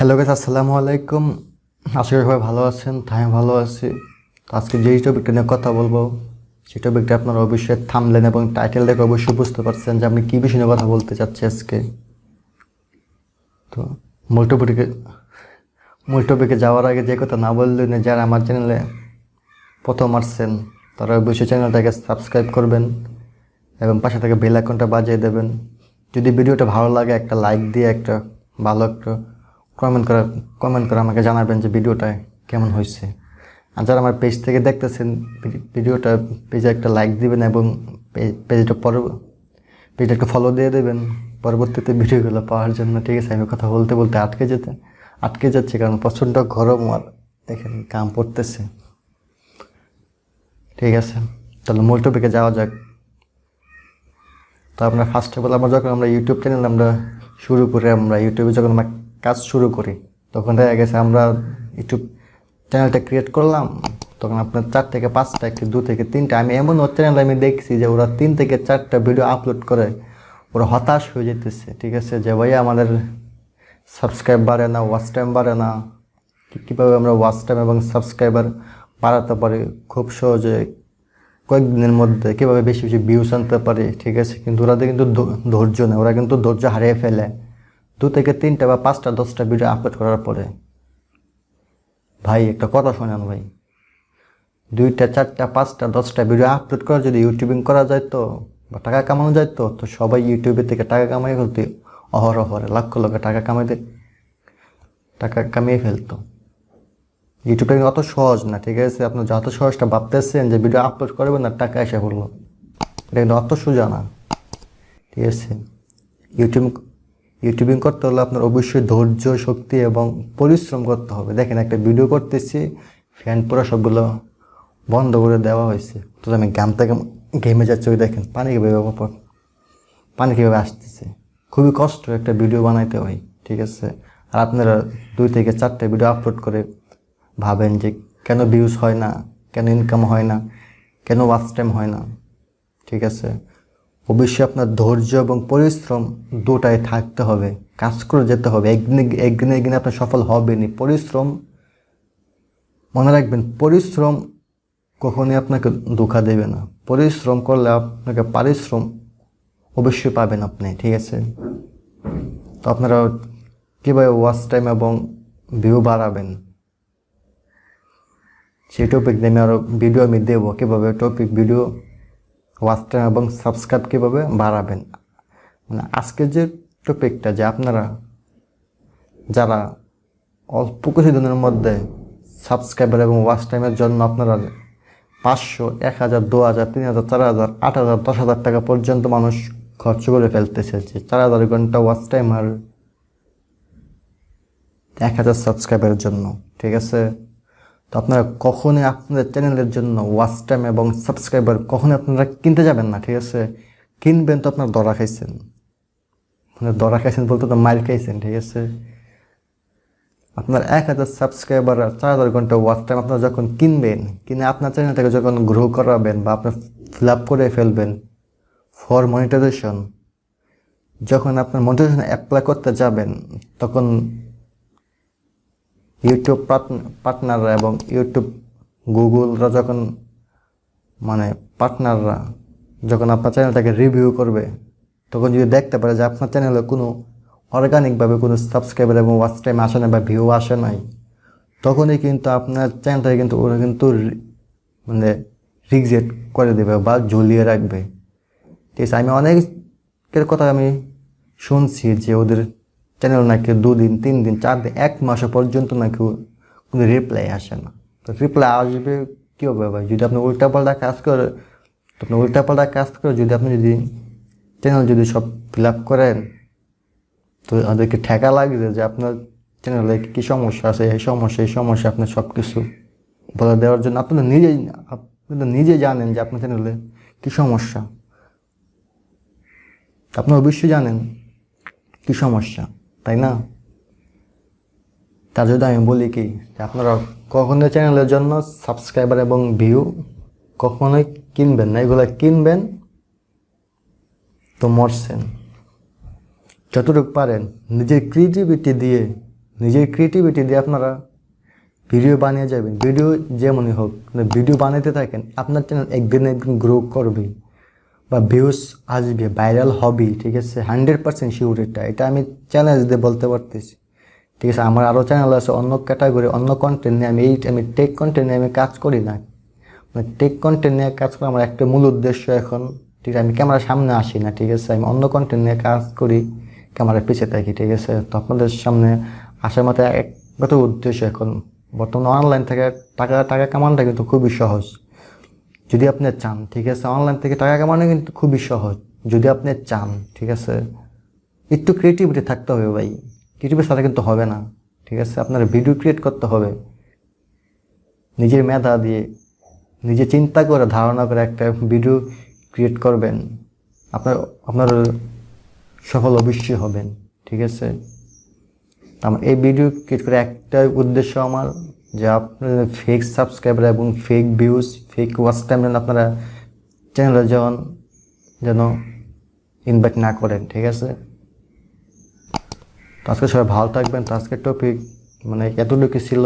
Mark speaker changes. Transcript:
Speaker 1: Hello guys, আসসালামু আলাইকুম। আশা করি সবাই ভালো আছেন। আমি ভালো আছি। তো আজকে যেই টপিকটা নিয়ে কথা বলবো, সেই টপিকটা আপনারা অবশ্যই থাম্বনেল এবং টাইটেল দেখে অবশ্যই বুঝতে পারছেন যে আমি কী বিষয় নিয়ে কথা বলতে চাচ্ছি আজকে। তো মূল টপিকে যাওয়ার আগে যে কথা না বললেন, যারা আমার চ্যানেলে প্রথম আসছেন তারা অবশ্যই চ্যানেলটাকে সাবস্ক্রাইব করবেন এবং পাশে থেকে বেল আইকনটা বাজিয়ে দেবেন। যদি ভিডিওটা ভালো লাগে একটা লাইক দিয়ে একটা ভালো একটা কমেন্ট করে আমাকে জানাবেন যে ভিডিওটা কেমন হয়েছে। আর যারা আমার পেজ থেকে দেখতেছেন ভিডিওটা, পেজে একটা লাইক দিবেন এবং পেজটা একটা ফলো দিয়ে দেবেন পরবর্তীতে ভিডিওগুলো পাওয়ার জন্য। ঠিক আছে, আমি কথা বলতে বলতে আটকে যাচ্ছে কারণ প্রচণ্ড গরম আর দেখেন কাম পড়তেছে। ঠিক আছে, তাহলে মূল টপিকে যাওয়া যাক। তো আমরা ফার্স্ট অফ অল আমরা ইউটিউব চ্যানেল শুরু করে আমরা ইউটিউবে যখন আমরা কাজ শুরু করি তখন দেখা গেছে আমরা ইউটিউব চ্যানেলটা ক্রিয়েট করলাম, তখন আপনার 4 থেকে 5টা কি 2 থেকে 3টা আমি এমন চ্যানেল আমি দেখছি যে ওরা 3 থেকে 4টা ভিডিও আপলোড করে ওরা হতাশ হয়ে যেতেছে। ঠিক আছে, যে ভাইয়া আমাদের সাবস্ক্রাইব বাড়ে না, ওয়াচ টাইম বাড়ে না, কীভাবে আমরা ওয়াচ টাইম এবং সাবস্ক্রাইবার বাড়াতে পারি খুব সহজে কয়েকদিনের মধ্যে, কীভাবে বেশি বেশি ভিউজ আনতে পারি। ঠিক আছে, কিন্তু ওরাদের কিন্তু ধৈর্য নেই, ওরা কিন্তু ধৈর্য হারিয়ে ফেলে 2 থেকে 3টা বা 5টা 10টা ভিডিও আপলোড করার পরে। ভাই একটা কথা শোনেন ভাই, 2টা 4টা 5টা 10টা ভিডিও আপলোড করে যদি ইউটিউবিং করা যায় তো বা টাকা কামানো যায় তো সবাই ইউটিউবের থেকে টাকা কামাই ফেলতে অহরহরে লক্ষ লক্ষ টাকা কামিয়ে ফেলতো। ইউটিউবটা কিন্তু অত সহজ না। ঠিক আছে, আপনার যত সহজটা ভাবতেছেন যে ভিডিও আপলোড করবেন না টাকা এসে পড়লো, এটা কিন্তু অত সোজা না। ঠিক আছে, ইউটিউবিং করতে হলে আপনার অবশ্যই ধৈর্য, শক্তি এবং পরিশ্রম করতে হবে। দেখেন একটা ভিডিও করতেছি, ফ্যান পুরো সবগুলো বন্ধ করে দেওয়া হয়েছে, তো আমি ঘেমে যাচ্ছি। ওই দেখেন পানি কীভাবে আসতেছে, খুবই কষ্ট একটা ভিডিও বানাইতে হয়। ঠিক আছে, আর আপনারা 2 থেকে 4টা ভিডিও আপলোড করে ভাবেন যে কেন ভিউজ হয় না, কেন ইনকাম হয় না, কেন ওয়াচ টাইম হয় না। ঠিক আছে, অবশ্যই আপনার ধৈর্য এবং পরিশ্রম দুটাই থাকতে হবে, কাজ করে যেতে হবে। একদিনে আপনার সফল হবেনি। পরিশ্রম মনে রাখবেন, পরিশ্রম কখনোই আপনাকে ধোঁকা দেবে না। পরিশ্রম করলে আপনাকে পারিশ্রম অবশ্যই পাবেন আপনি। ঠিক আছে, তো আপনারা কীভাবে ওয়াচ টাইম এবং ভিউ বাড়াবেন সেই টপিক নিয়ে আরও ভিডিও আমি দেবো, কীভাবে ভিডিও ওয়াচ টাইম এবং সাবস্ক্রাইব কীভাবে বাড়াবেন। মানে আজকের যে টপিকটা, যে আপনারা যারা অল্প কিছুদিনের মধ্যে সাবস্ক্রাইবার এবং ওয়াচ টাইমের জন্য আপনারা 500, 1000, 2000, 3000, 4000, 8000, 10,000 টাকা পর্যন্ত মানুষ খরচ করে ফেলতেছে যে 4000 ঘন্টা ওয়াচ টাইম আর 1000 সাবস্ক্রাইবারের জন্য। ঠিক আছে, তো আপনারা কখনোই আপনাদের চ্যানেলের জন্য ওয়াচ টাইম এবং সাবস্ক্রাইবার কখনোই আপনারা কিনতে যাবেন না। ঠিক আছে, কিনবেন তো আপনার দরা খাইছেন, মানে দরা খাইছেন বলতে তো মাইল খাইছেন। ঠিক আছে, আপনার 1000 সাবস্ক্রাইবার আর 4000 ঘন্টা ওয়াচ টাইম আপনারা যখন কিনে আপনার চ্যানেলটাকে যখন গ্রো করাবেন বা আপনার ফিল আপ করে ফেলবেন ফর মনিটাইজেশন, যখন আপনার মনিটাইজেশন অ্যাপ্লাই করতে যাবেন তখন ইউটিউব পার্টনাররা এবং ইউটিউব গুগলরা যখন পার্টনাররা যখন আপনার চ্যানেলটাকে রিভিউ করবে তখন যদি দেখতে পারে যে আপনার চ্যানেলে কোনো অর্গানিকভাবে কোনো সাবস্ক্রাইবার এবং ওয়াচ টাইম আসে না বা ভিউ আসে নাই, তখনই কিন্তু আপনার চ্যানেলটাকে কিন্তু ওরা কিন্তু রিজেক্ট করে দেবে বা ঝুলিয়ে রাখবে। ঠিক আছে, আমি অনেকের কথা আমি শুনছি যে ওদের চ্যানেল নাকি 2 দিন 3 দিন 4 দিন 1 মাস পর্যন্ত নাকি কোনো রিপ্লাই আসে না। তো রিপ্লাই আসবে কী হবে ভাই, যদি আপনি উল্টাপাল্টা কাজ করে যদি চ্যানেল যদি সব ফিল আপ করেন তো ওদেরকে ঠেকা লাগবে যে আপনার চ্যানেলে কী সমস্যা আছে, এই সমস্যা আপনার সব কিছু বলে দেওয়ার জন্য আপনারা নিজে জানেন যে আপনার চ্যানেলে কী সমস্যা। আপনি অবশ্যই জানেন কী সমস্যা, তাই না? তার যদি আমি বলি কি যে আপনারা কখনোই চ্যানেলের জন্য সাবস্ক্রাইবার এবং ভিউ কখনোই কিনবেন না। এগুলো কিনবেন তো মরছেন। যতটুকু পারেন নিজের ক্রিয়েটিভিটি দিয়ে নিজের ক্রিয়েটিভিটি দিয়ে আপনারা ভিডিও বানিয়ে যাবেন, ভিডিও যেমনই হোক ভিডিও বানাতে থাকেন, আপনার চ্যানেল একদিন একদিন গ্রো করবে বা ভিউজ আসবে, ভাইরাল হবে, ঠিক আছে? 100% শিওর এটা আমি চ্যালেঞ্জ দিয়ে বলতে পারতেছি, ঠিক আছে? আমার আরও চ্যানেল আছে অন্য ক্যাটাগরি, অন্য কন্টেন্ট নিয়ে, আমি টেক কন্টেন্ট নিয়ে আমি কাজ করি না, মানে টেক কন্টেন্ট নিয়ে কাজ করা আমার একটা মূল উদ্দেশ্য এখন, ঠিক আছে? আমি ক্যামেরার সামনে আসি না, ঠিক আছে? আমি অন্য কন্টেন্ট নিয়ে কাজ করি, ক্যামেরার পিছিয়ে থাকি, ঠিক আছে? তো আপনাদের সামনে আসার মতো একমাত্র উদ্দেশ্য এখন বর্তমানে অনলাইন থেকে টাকা টাকা কামানোটা কিন্তু খুবই সহজ যদি আপনি চান, ঠিক আছে? অনলাইন থেকে টাকা কামানো কিন্তু খুবই সহজ যদি আপনি চান, ঠিক আছে? একটু ক্রিয়েটিভিটি থাকতে হবে ভাই, ক্রিয়েটিভিটি ছাড়া কিন্তু হবে না, ঠিক আছে? আপনার ভিডিও ক্রিয়েট করতে হবে নিজের মেধা দিয়ে, নিজে চিন্তা করে ধারণা করে একটা ভিডিও ক্রিয়েট করবেন, আপনার আপনার সফল অবশ্যই হবেন, ঠিক আছে? আমার এই ভিডিও ক্রিয়েট করে একটা উদ্দেশ্য আমার, যে আপনার ফেক সাবস্ক্রাইবার এবং fake views, fake watch time যেন আপনারা চ্যানেলে যেন ইনভাইট না করেন, ঠিক আছে? তো আজকে সবাই ভালো থাকবেন। তো আজকের টপিক মানে এতটুকু ছিল।